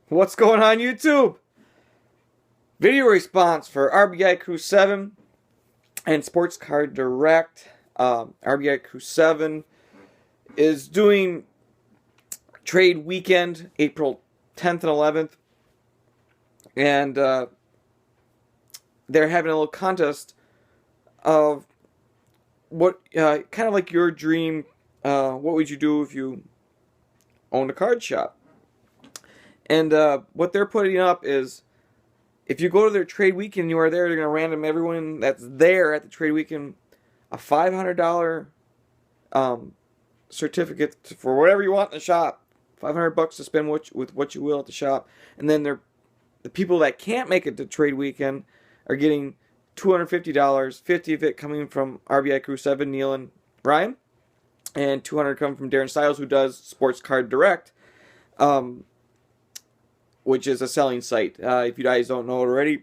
What's going on YouTube? Video response for RBICru7 and Sportscard Direct. RBICru7 is doing trade weekend April 10th and 11th, and they're having a little contest of what kind of like your dream. What would you do if you owned a card shop? And what they're putting up is, if you go to their trade weekend and you are there, they're going to random everyone that's there at the trade weekend a $500 certificate for whatever you want in the shop. $500 to spend with what you will at the shop. And then the people that can't make it to trade weekend are getting $250, 50 of it coming from RBICru7, Neil and Brian, and $200 coming from Darren Styles, who does Sports Card Direct. Which is a selling site. If you guys don't know it already,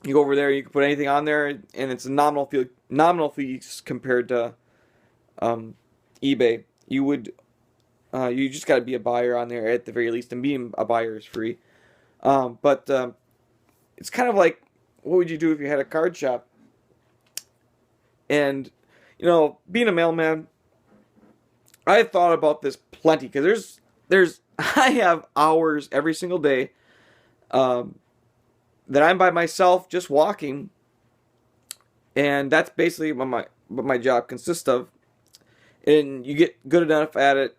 you go over there, you can put anything on there, and it's a nominal fees compared to eBay. You just got to be a buyer on there at the very least, and being a buyer is free. But it's kind of like, what would you do if you had a card shop? And being a mailman, I thought about this plenty, because I have hours every single day that I'm by myself just walking, and that's basically what my job consists of. And you get good enough at it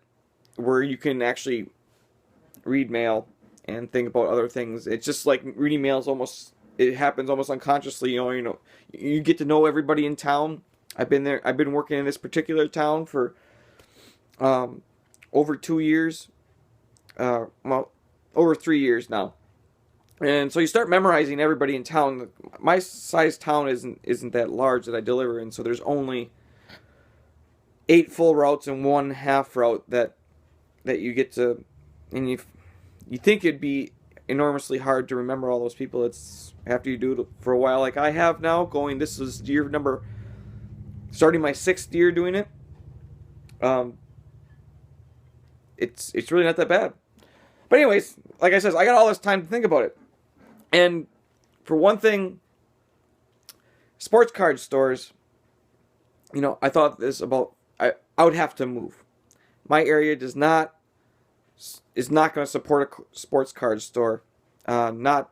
where you can actually read mail and think about other things. It's just like reading mail is it happens almost unconsciously. You get to know everybody in town. I've been working in this particular town for over 2 years. Over 3 years now, and so you start memorizing everybody in town. My size town isn't that large that I deliver in, so there's only 8 full routes and 1 half route that you get to, and you think it'd be enormously hard to remember all those people. It's after you do it for a while, like I have now. This is starting my 6th year doing it. It's really not that bad. But anyways, like I said, I got all this time to think about it. And for one thing, sports card stores, I thought this about, I would have to move. My area is not going to support a sports card store. Not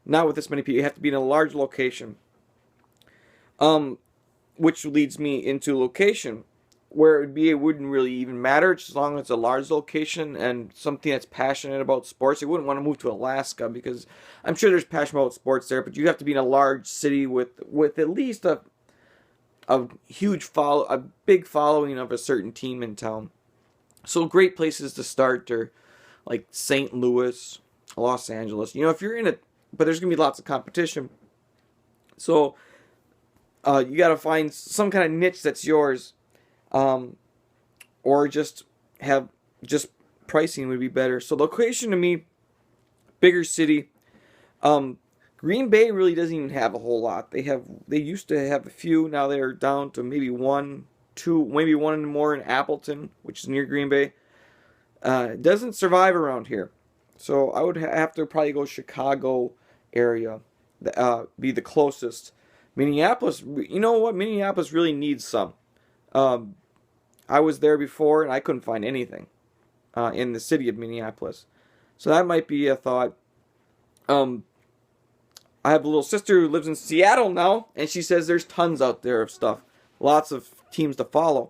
with this many people. You have to be in a large location. Which leads me into location, where it wouldn't really even matter, just as long as it's a large location and something that's passionate about sports. You wouldn't want to move to Alaska, because I'm sure there's passion about sports there, but you have to be in a large city with at least a big following of a certain team in town. So great places to start are like St. Louis, Los Angeles. If you're in it, but there's gonna be lots of competition. So you got to find some kind of niche that's yours. Or just pricing would be better. So location to me, bigger city. Green Bay really doesn't even have a whole lot. They used to have a few. Now they're down to maybe 1, 2, maybe 1 more in Appleton, which is near Green Bay. It doesn't survive around here. So I would have to probably go Chicago area, be the closest. Minneapolis, you know what? Minneapolis really needs some. I was there before, and I couldn't find anything in the city of Minneapolis. So that might be a thought. I have a little sister who lives in Seattle now, and she says there's tons out there of stuff. Lots of teams to follow.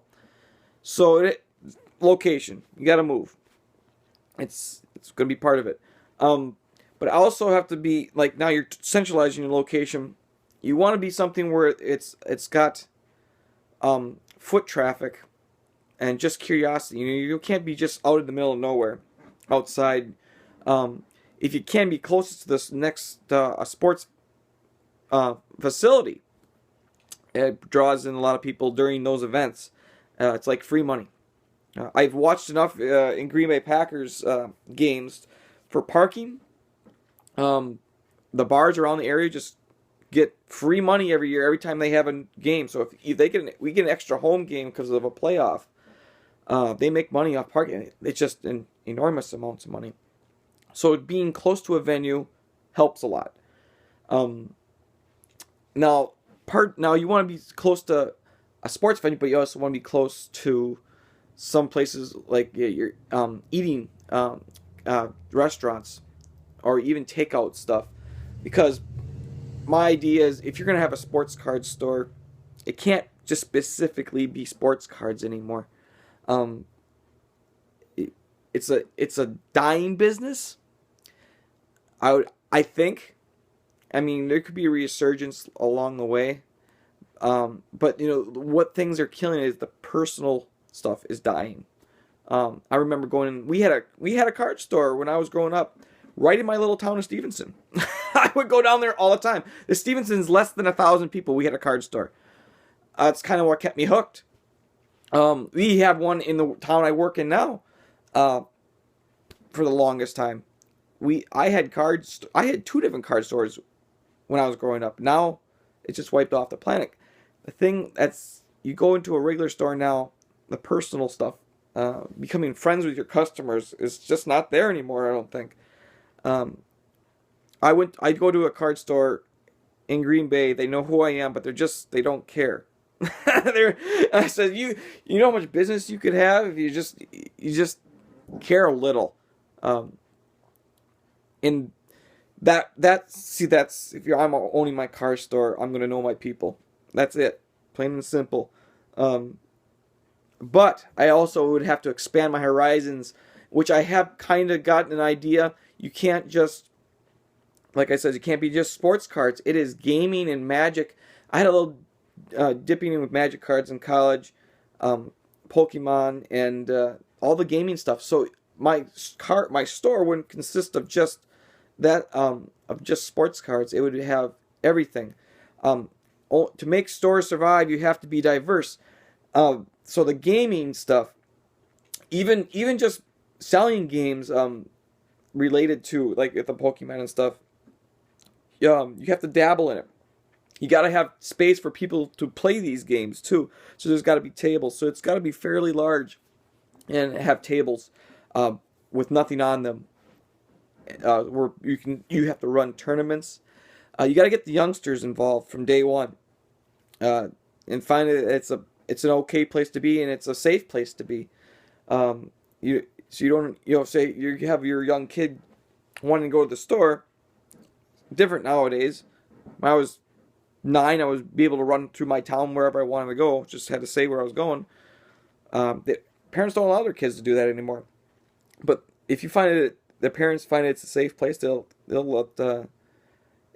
So location. You got to move. It's going to be part of it. But I also have to be, like, now you're centralizing your location. You want to be something where it's got foot traffic and just curiosity. You can't be just out in the middle of nowhere, outside. If you can be closest to this next a sports facility, it draws in a lot of people during those events. It's like free money. I've watched enough in Green Bay Packers games for parking. The bars around the area just get free money every year, every time they have a game. So if we get an extra home game because of a playoff, they make money off parking. It's just enormous amounts of money. So being close to a venue helps a lot. Now you want to be close to a sports venue, but you also want to be close to some places like your eating restaurants or even takeout stuff, because my idea is if you're gonna have a sports card store, it can't just specifically be sports cards anymore. Um, it's a dying business. I think. I mean, there could be a resurgence along the way, but what things are killing is the personal stuff is dying. I remember going in. We had a card store when I was growing up, right in my little town of Stevenson. I would go down there all the time. The Stevenson's less than 1,000 people. We had a card store. That's kind of what kept me hooked. We have one in the town I work in now. For the longest time, I had two different card stores when I was growing up. Now it's just wiped off the planet. The thing you go into a regular store now, the personal stuff, becoming friends with your customers is just not there anymore, I don't think. I'd go to a card store in Green Bay. They know who I am, but they don't care. I said, you know how much business you could have if you just care a little. And that's if I'm owning my car store, I'm gonna know my people. That's it, plain and simple. But I also would have to expand my horizons, which I have kind of gotten an idea. You can't just, like I said, you can't be just sports cards. It is gaming and Magic. I had a little dipping in with Magic cards in college, Pokemon, and all the gaming stuff. So my store wouldn't consist of just that, of just sports cards. It would have everything. To make stores survive, you have to be diverse. So the gaming stuff, even just selling games related to like the Pokemon and stuff, you have to dabble in it. You got to have space for people to play these games too. So there's got to be tables. So it's got to be fairly large and have tables with nothing on them. Where you have to run tournaments. You got to get the youngsters involved from day one, and find it's an okay place to be, and it's a safe place to be. You don't say you have your young kid wanting to go to the store. Different nowadays. When I was 9, I was able to run through my town wherever I wanted to go. Just had to say where I was going. The parents don't allow their kids to do that anymore. But if you find the parents find it's a safe place, they'll let.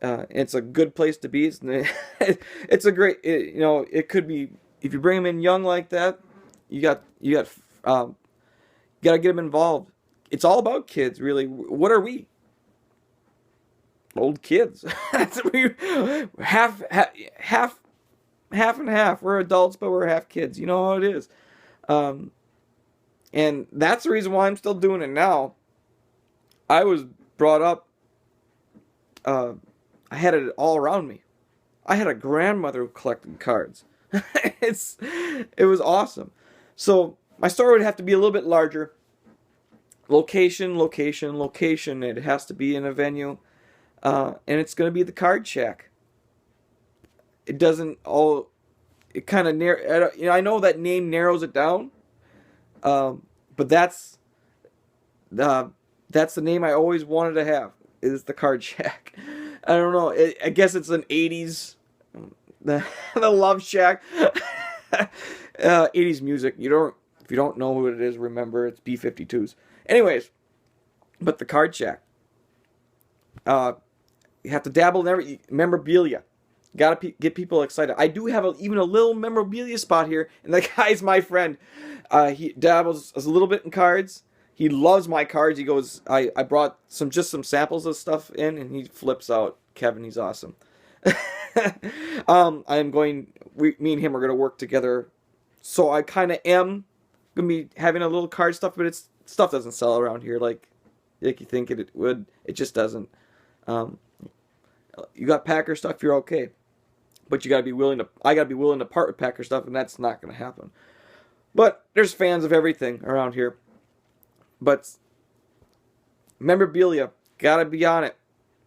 It's a good place to be. It's a great. It could be if you bring them in young like that. You got to get them involved. It's all about kids, really. What are we? Old kids. half and half. We're adults, but we're half kids. You know how it is. And that's the reason why I'm still doing it now. I was brought up. I had it all around me. I had a grandmother who collected cards. It was awesome. So my store would have to be a little bit larger. Location. It has to be in a venue. And it's going to be the Card Shack. It doesn't all. It kind of I know that name narrows it down. But that's the name I always wanted to have. Is the Card Shack. I don't know. I guess it's an 80s. The Love Shack. 80s music. If you don't know who it is, remember it's B-52s. Anyways, but the Card Shack. You have to dabble in every memorabilia. Got to get people excited. I do have even a little memorabilia spot here, and that guy's my friend. He dabbles a little bit in cards. He loves my cards. He goes, I brought some samples of stuff in, and he flips out. Kevin, he's awesome. Me and him are going to work together. So I kind of am going to be having a little card stuff, but stuff doesn't sell around here like you think it would. It just doesn't. You got Packer stuff, you're okay. But I got to be willing to part with Packer stuff, and that's not going to happen. But there's fans of everything around here. But memorabilia, gotta be on it.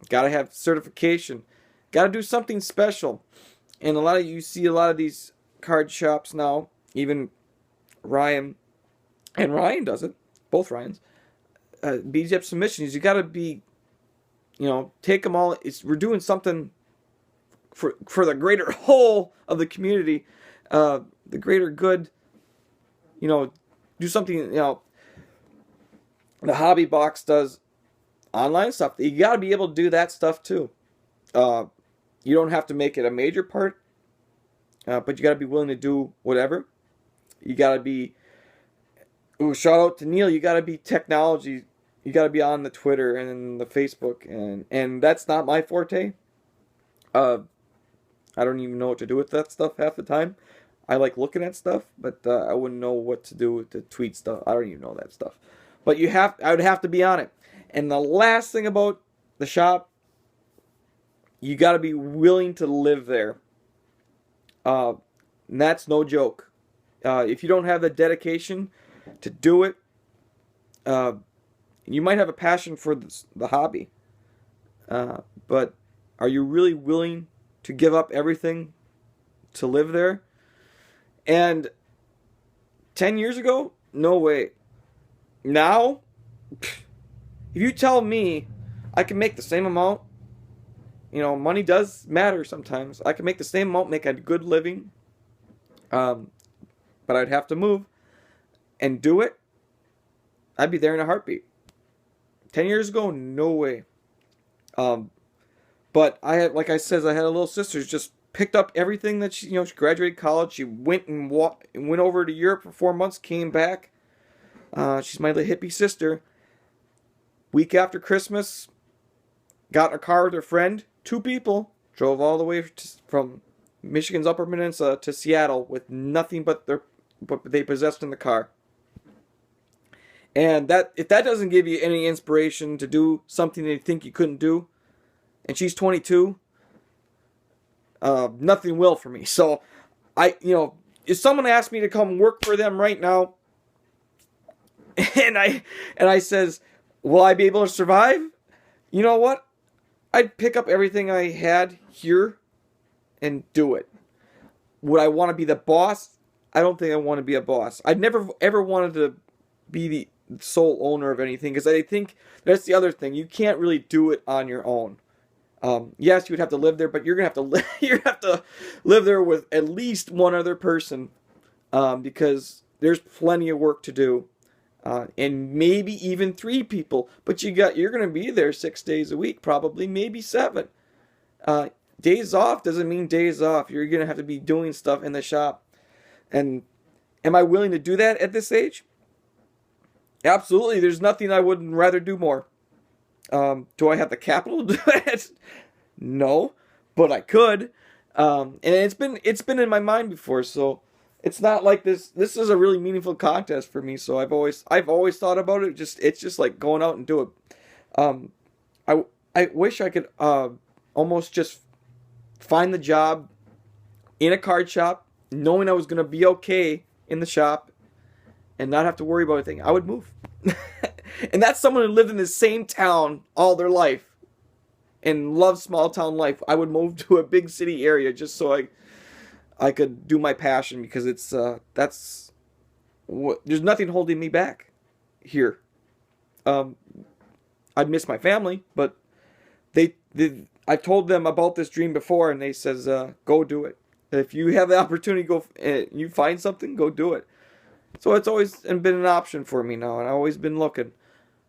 Gotta have certification. Gotta do something special. And you see a lot of these card shops now, even Ryan does it, both Ryans. BGF submissions, you gotta be, take them all. We're doing something for the greater whole of the community, the greater good. Do something. The hobby box does online stuff. You got to be able to do that stuff too. You don't have to make it a major part, but you got to be willing to do whatever. You got to be. Ooh, shout out to Neil. You got to be technology. You got to be on the Twitter and the Facebook, and that's not my forte. I don't even know what to do with that stuff half the time. I like looking at stuff, but I wouldn't know what to do with the tweet stuff. I don't even know that stuff. But I would have to be on it. And the last thing about the shop, you got to be willing to live there. And that's no joke. If you don't have the dedication to do it, you might have a passion for the hobby. But are you really willing to give up everything to live there? And 10 years ago, no way. Now, if you tell me I can make the same amount, money does matter sometimes. I can make the same amount, make a good living, but I'd have to move and do it. I'd be there in a heartbeat. 10 years ago, no way. But I had a little sister who just picked up everything that she graduated college. She went went over to Europe for 4 months, came back. She's my little hippie sister. Week after Christmas, got in a car with her friend. 2 people drove all the way from Michigan's Upper Peninsula to Seattle with nothing but what they possessed in the car. And if that doesn't give you any inspiration to do something that you think you couldn't do, and she's 22, nothing will for me. So, if someone asked me to come work for them right now, and I says, will I be able to survive? You know what? I'd pick up everything I had here and do it. Would I want to be the boss? I don't think I want to be a boss. I'd never ever wanted to be the sole owner of anything, because I think that's the other thing. You can't really do it on your own. Yes, you would have to live there, but you're gonna have to live there with at least one other person, because there's plenty of work to do, and maybe even 3 people. But you're gonna be there 6 days a week, probably, maybe 7. Days off doesn't mean days off. You're gonna have to be doing stuff in the shop. And am I willing to do that at this age? Absolutely. There's nothing I wouldn't rather do more. Do I have the capital to do it? No, but I could. And it's been in my mind before, so it's not like this. This is a really meaningful contest for me. So I've always thought about it. It's just like going out and do it. I wish I could almost just find the job in a card shop, knowing I was gonna be okay in the shop, and not have to worry about anything. I would move. And that's someone who lived in the same town all their life and loves small town life. I would move to a big city area just so I could do my passion, because there's nothing holding me back here. I'd miss my family, but I told them about this dream before, and they says, go do it. If you have the opportunity, go, you find something, go do it. So it's always been an option for me now, and I've always been looking.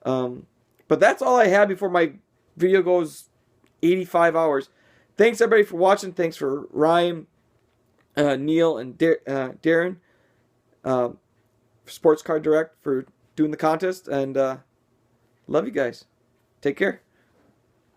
But that's all I have before my video goes 85 hours. Thanks everybody for watching. Thanks for Ryan, Neil, and Darren, Sports Card Direct, for doing the contest. And love you guys. Take care.